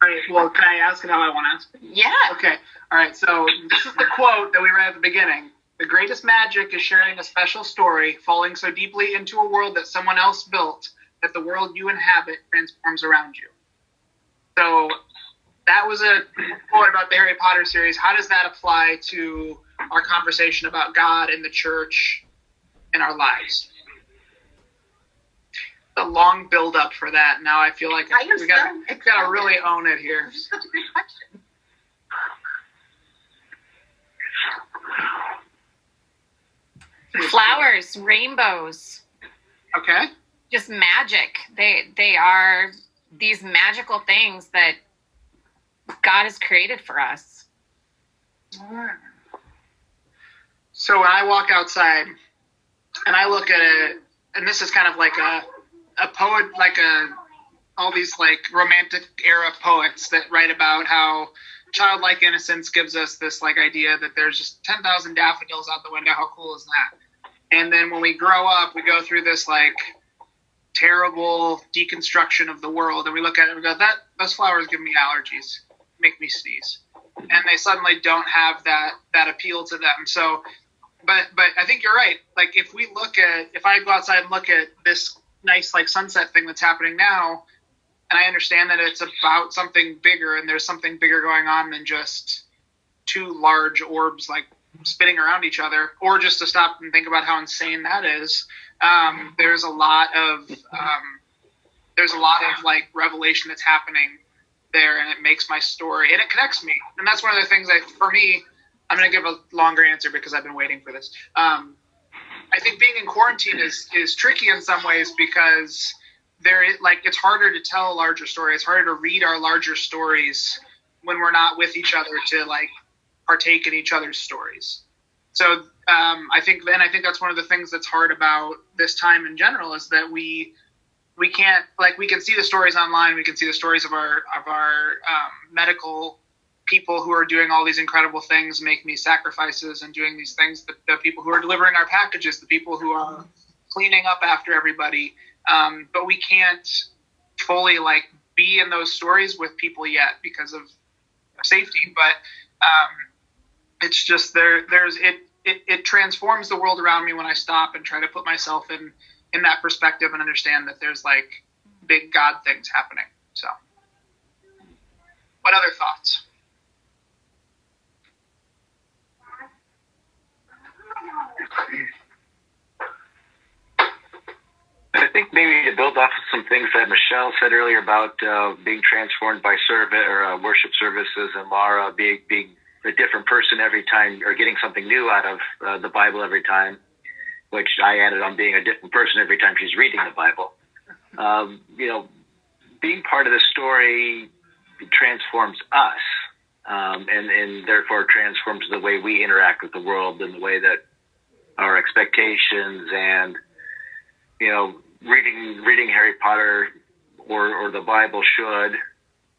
All right, well, can I ask it how I want to ask it? Yeah. Okay, all right, so this is the quote that we read at the beginning. The greatest magic is sharing a special story, falling so deeply into a world that someone else built that the world you inhabit transforms around you. So that was a quote about the Harry Potter series. How does that apply to our conversation about God and the church in our lives? The long build up for that. Now I feel like we got to really own it here. Such a good question. Flowers, rainbows, Okay. just magic. They are these magical things that God has created for us. So when I walk outside and I look at it, and this is kind of like a poet, like all these like romantic era poets that write about how childlike innocence gives us this like idea that there's just 10,000 daffodils out the window. How cool is that? And then when we grow up, we go through this like terrible deconstruction of the world, and we look at it and we go, those flowers give me allergies, make me sneeze, and they suddenly don't have that appeal to them. So, but I think you're right. Like if I go outside and look at this nice like sunset thing that's happening now, and I understand that it's about something bigger, and there's something bigger going on than just two large orbs like spinning around each other, or just to stop and think about how insane that is. There's a lot of like revelation that's happening there, and it makes my story, and it connects me. And that's one of the things that, for me, I'm going to give a longer answer because I've been waiting for this. I think being in quarantine is tricky in some ways because it's harder to tell a larger story. It's harder to read our larger stories when we're not with each other to like partake in each other's stories. So I think that's one of the things that's hard about this time in general is that we can't, like, we can see the stories online. We can see the stories of our medical people who are doing all these incredible things, making these sacrifices and doing these things. The people who are delivering our packages, the people who are cleaning up after everybody. But we can't fully like be in those stories with people yet because of safety. But it's just it transforms the world around me when I stop and try to put myself in that perspective and understand that there's like big God things happening. So what other thoughts? I think maybe to build off of some things that Michelle said earlier about being transformed by worship services, and Laura being a different person every time, or getting something new out of the Bible every time, which I added on being a different person every time she's reading the Bible. Being part of the story transforms us, and therefore transforms the way we interact with the world and the way that our expectations and, reading Harry Potter or the Bible should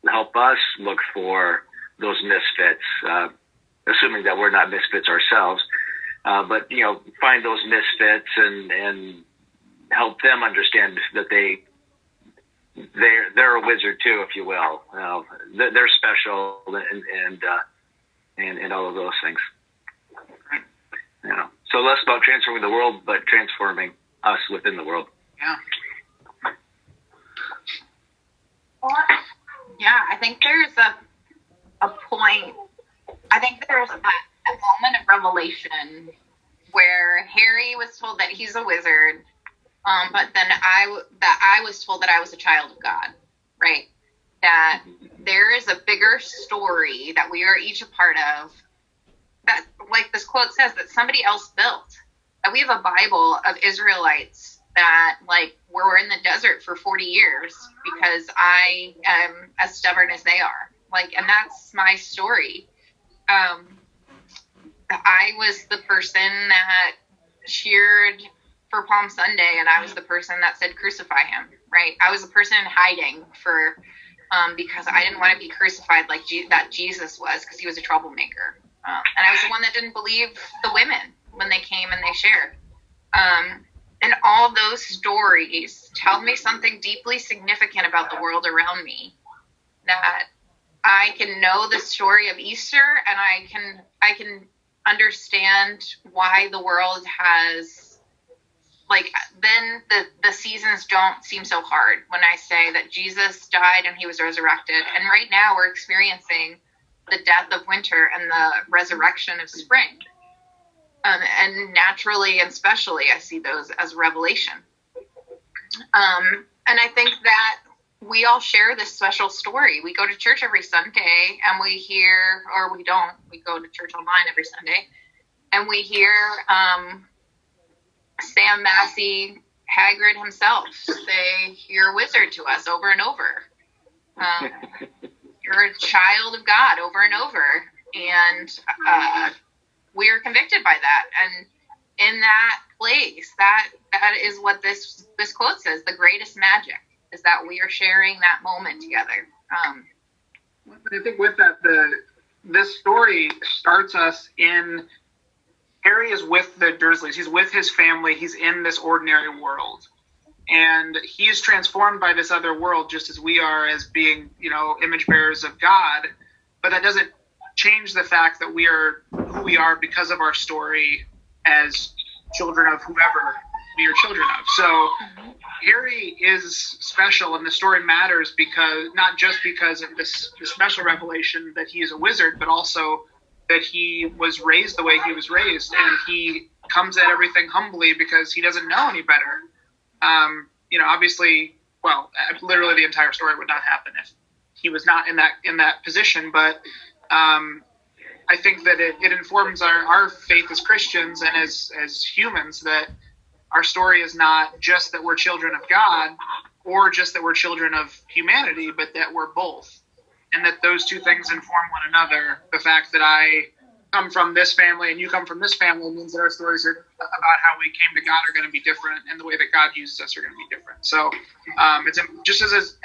help us look for those misfits, assuming that we're not misfits ourselves, but find those misfits and help them understand that they're a wizard too, if you will. They're special and all of those things. So less about transforming the world, but transforming us within the world. Yeah. Yeah, I think there's a point. I think there's a moment of revelation where Harry was told that he's a wizard, but then I was told that I was a child of God, right? That there is a bigger story that we are each a part of, that, like this quote says, that somebody else built. That we have a Bible of Israelites that like were in the desert for 40 years because I am as stubborn as they are. Like, and that's my story. I was the person that cheered for Palm Sunday, and I was the person that said crucify him, right? I was the person in hiding for because I didn't want to be crucified like that Jesus was, because he was a troublemaker. And I was the one that didn't believe the women, when they came and they shared. And all those stories tell me something deeply significant about the world around me, that I can know the story of Easter, and I can understand why the world has, like, then the seasons don't seem so hard when I say that Jesus died and he was resurrected. And right now we're experiencing the death of winter and the resurrection of spring. And naturally and specially, I see those as revelation. And I think that we all share this special story. We go to church every Sunday and we hear, or we don't, we go to church online every Sunday, and we hear Sam Massey, Hagrid himself, say, "You're a wizard" to us over and over. You're a child of God over and over. And we are convicted by that. And in that place, that is what this quote says: the greatest magic is that we are sharing that moment together. But I think with that, this story starts us in, Harry is with the Dursleys. He's with his family. He's in this ordinary world. And he is transformed by this other world just as we are, as being, image bearers of God. But that doesn't change the fact that we are who we are because of our story as children of whoever we are children of. So Harry is special, and the story matters because, not just because of this special revelation that he is a wizard, but also that he was raised the way he was raised, and he comes at everything humbly because he doesn't know any better. Obviously, literally the entire story would not happen if he was not in that position, but I think that it informs our faith as Christians and as humans, that our story is not just that we're children of God or just that we're children of humanity, but that we're both. And that those two things inform one another. The fact that I come from this family and you come from this family means that our stories are about how we came to God are going to be different, and the way that God uses us are going to be different. So it's just as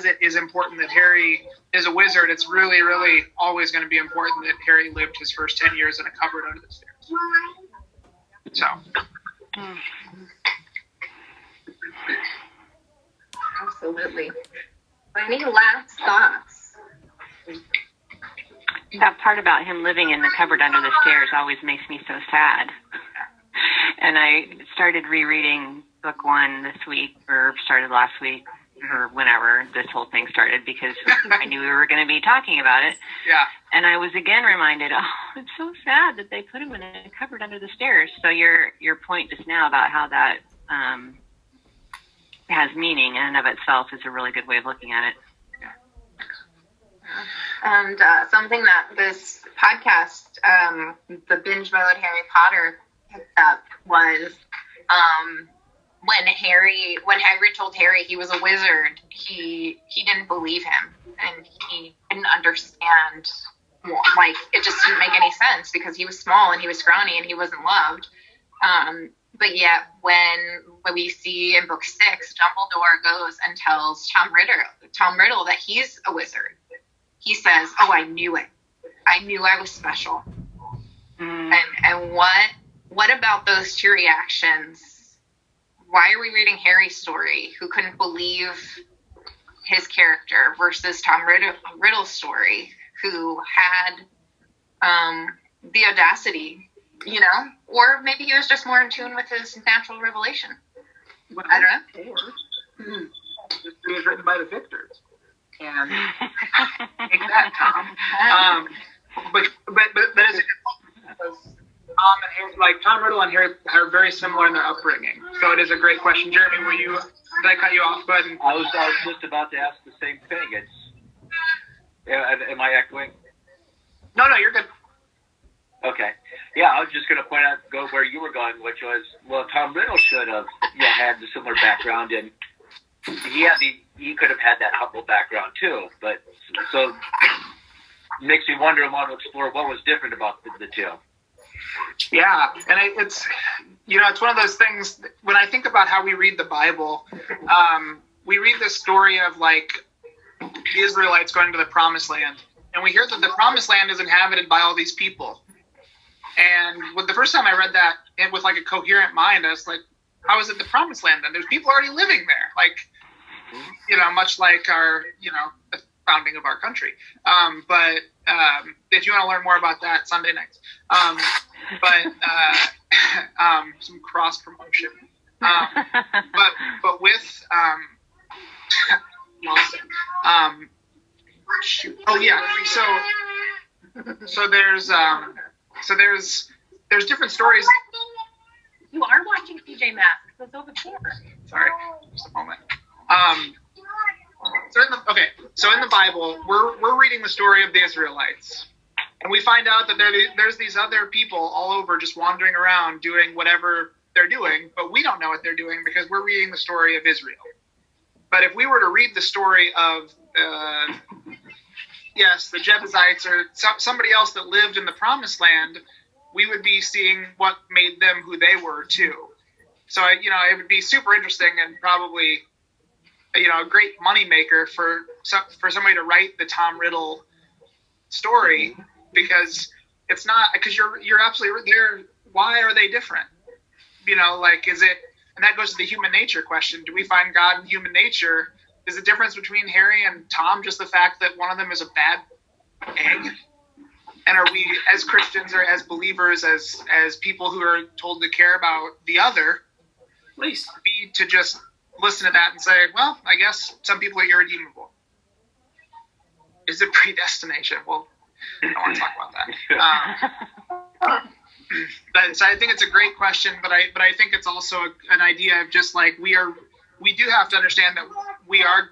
it is important that Harry is a wizard, it's really, really always going to be important that Harry lived his first 10 years in a cupboard under the stairs. So. Absolutely. Any last thoughts? That part about him living in the cupboard under the stairs always makes me so sad. And I started rereading book 1 this week, or started last week, or whenever this whole thing started, because I knew we were going to be talking about it. Yeah. And I was again reminded, it's so sad that they put him in a cupboard under the stairs. So your point just now about how that has meaning in and of itself is a really good way of looking at it. And something that this podcast, the Binge Mode Harry Potter, picked up was when Hagrid told Harry he was a wizard, he didn't believe him, and he didn't understand. Like, it just didn't make any sense because he was small and he was scrawny and he wasn't loved. But yet, when we see in book 6, Dumbledore goes and tells Tom Riddle that he's a wizard. He says, "Oh, I knew it. I knew I was special." And what about those two reactions? Why are we reading Harry's story, who couldn't believe his character, versus Tom Riddle's story, who had the audacity, or maybe he was just more in tune with his natural revelation. I don't know. It was written by the victors. And take that, Tom. But that is a good point, because Tom and Harry, Tom Riddle and Harry are very similar in their upbringing. So it is a great question. Jeremy, did I cut you off? Go ahead. I was just about to ask the same thing. Am I echoing? No, you're good. Okay. Yeah, I was just going to go where you were going, which was, Tom Riddle should have had the similar background, and he could have had that humble background too. But so makes me wonder and want to explore what was different about the two. Yeah, and it's one of those things. When I think about how we read the Bible, we read this story of the Israelites going to the Promised Land, and we hear that the Promised Land is inhabited by all these people. And with the first time I read that with like a coherent mind, I was like, how is it the promised land then? There's people already living there. Like, much like our, the founding of our country. But if you want to learn more about that, Sunday nights. Some cross promotion. But with shoot. Oh yeah. So there's different stories. You are watching PJ Masks. That's over here. Sorry, just a moment. So in the Bible, we're reading the story of the Israelites, and we find out that there's these other people all over just wandering around doing whatever they're doing, but we don't know what they're doing because we're reading the story of Israel. But if we were to read the story of the Jebusites or somebody else that lived in the Promised Land, we would be seeing what made them who they were too. So it would be super interesting and probably a great moneymaker for somebody to write the Tom Riddle story, because it's not, because you're absolutely there. Why are they different? Is it, and that goes to the human nature question. Do we find God in human nature? Is the difference between Harry and Tom just the fact that one of them is a bad egg? And are we, as Christians or as believers, as people who are told to care about the other, to just listen to that and say, well, I guess some people are irredeemable? Is it predestination? Well, I don't want to talk about that. So I think it's a great question, but I think it's also an idea of just like we do have to understand that we are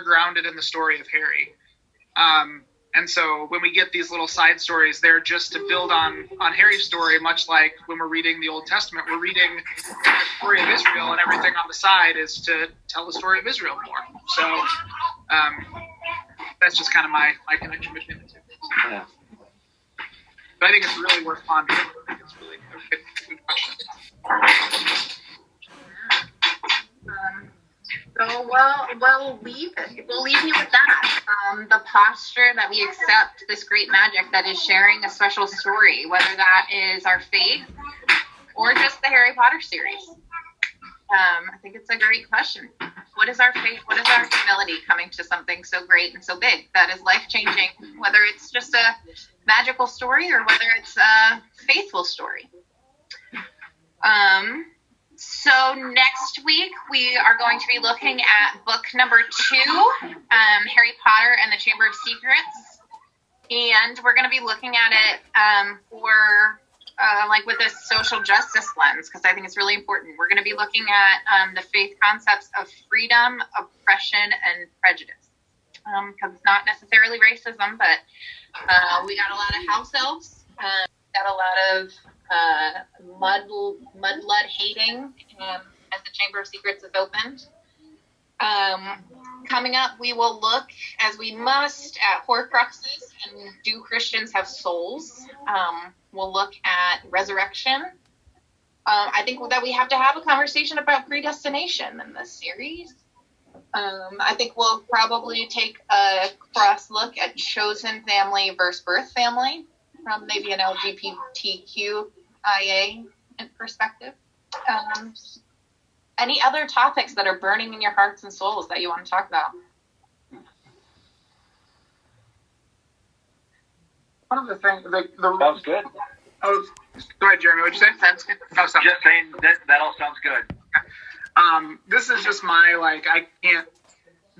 grounded in the story of Harry. And so when we get these little side stories, they're just to build on Harry's story, much like when we're reading the Old Testament, we're reading the story of Israel, and everything on the side is to tell the story of Israel more. So that's just kind of my connection between the two. Yeah. But I think it's really worth pondering. I think it's really a good question. So we'll leave you with that. The posture that we accept this great magic that is sharing a special story, whether that is our faith or just the Harry Potter series. I think it's a great question. What is our faith? What is our humility coming to something so great and so big that is life-changing, whether it's just a magical story or whether it's a faithful story? So next week, we are going to be looking at book number 2, Harry Potter and the Chamber of Secrets. And we're going to be looking at it with a social justice lens, because I think it's really important. We're going to be looking at the faith concepts of freedom, oppression, and prejudice. Because it's not necessarily racism, but we got a lot of house elves, got a lot of mudblood hating as the Chamber of Secrets is opened. Coming up, we will look, as we must, at Horcruxes and do Christians have souls? We'll look at resurrection. I think that we have to have a conversation about predestination in this series. I think we'll probably take a cross look at chosen family versus birth family from maybe an LGBTQIA perspective. Any other topics that are burning in your hearts and souls that you want to talk about? One of the things, Sounds good. Oh, go ahead, Jeremy. What'd you say? Sounds good. Oh, Just saying that all sounds good. This is just my, I can't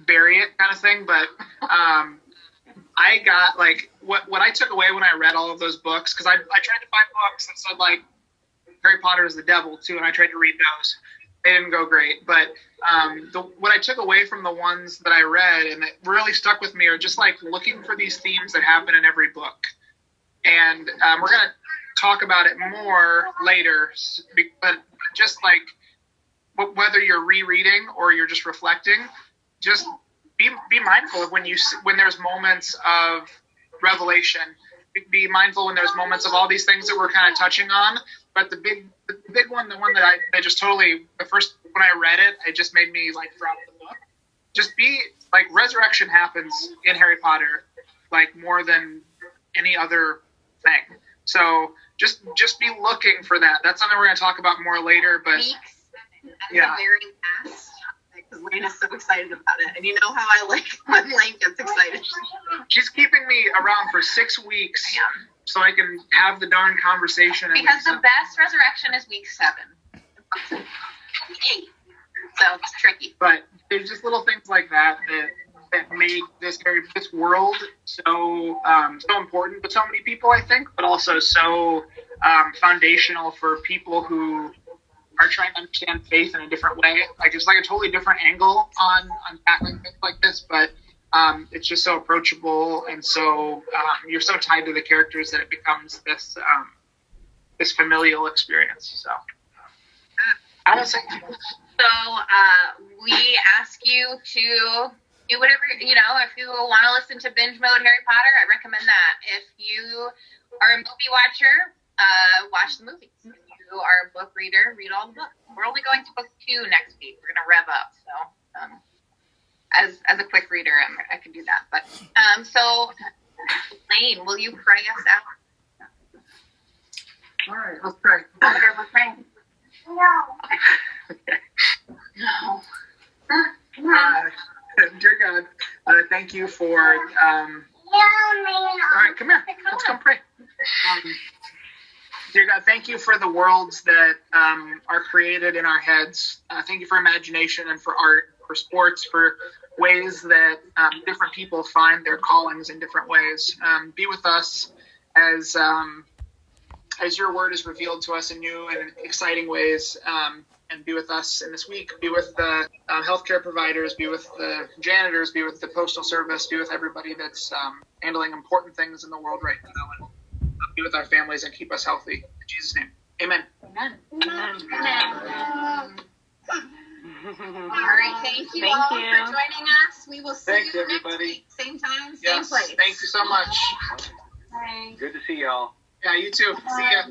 bury it kind of thing, but I got, what I took away when I read all of those books, because I tried to find books that said, Harry Potter is the devil, too, and I tried to read those. They didn't go great, but what I took away from the ones that I read, and it really stuck with me, are just, looking for these themes that happen in every book. And we're going to talk about it more later, but just, whether you're rereading or you're just reflecting, just be mindful of when there's moments of revelation. Be mindful when there's moments of all these things that we're kind of touching on. But the big one, the one that I just totally, the first, when I read it, it just made me drop the book. Just resurrection happens in Harry Potter, more than any other thing. So just be looking for that. That's something we're going to talk about more later. But Week 7 at yeah. the very last, because Layne is so excited about it, and you know how I like when Layne gets excited. She's keeping me around for 6 weeks so I can have the darn conversation. Because the best resurrection is week 7. 8. So it's tricky. But there's just little things like that made this world so important to so many people, I think, but also so foundational for people who are trying to understand faith in a different way. Like, it's like a totally different angle on tackling things like this, but it's just so approachable, and so you're so tied to the characters that it becomes this familial experience. So I don't think. So we ask you to do whatever, if you want to listen to binge mode Harry Potter, I recommend that. If you are a movie watcher, watch the movies. If you are a book reader, read all the books. We're only going to book 2 next week. We're going to rev up. So as a quick reader, I can do that. But so Layne, will you pray us out? All right, let's pray. We're praying. Okay. Dear God, thank you for. All right, come here. Let's come pray. Dear God, thank you for the worlds that are created in our heads. Thank you for imagination and for art, for sports, for ways that different people find their callings in different ways. Be with us as your word is revealed to us in new and exciting ways, and be with us in this week. Be with the healthcare providers, be with the janitors, be with the postal service, be with everybody that's handling important things in the world right now, and be with our families and keep us healthy. In Jesus' name, amen. Amen. All right, thank you all for joining us. We will see you next week. Same time, same place. Thank you so much. Bye. Good to see y'all. Yeah, you too. See ya.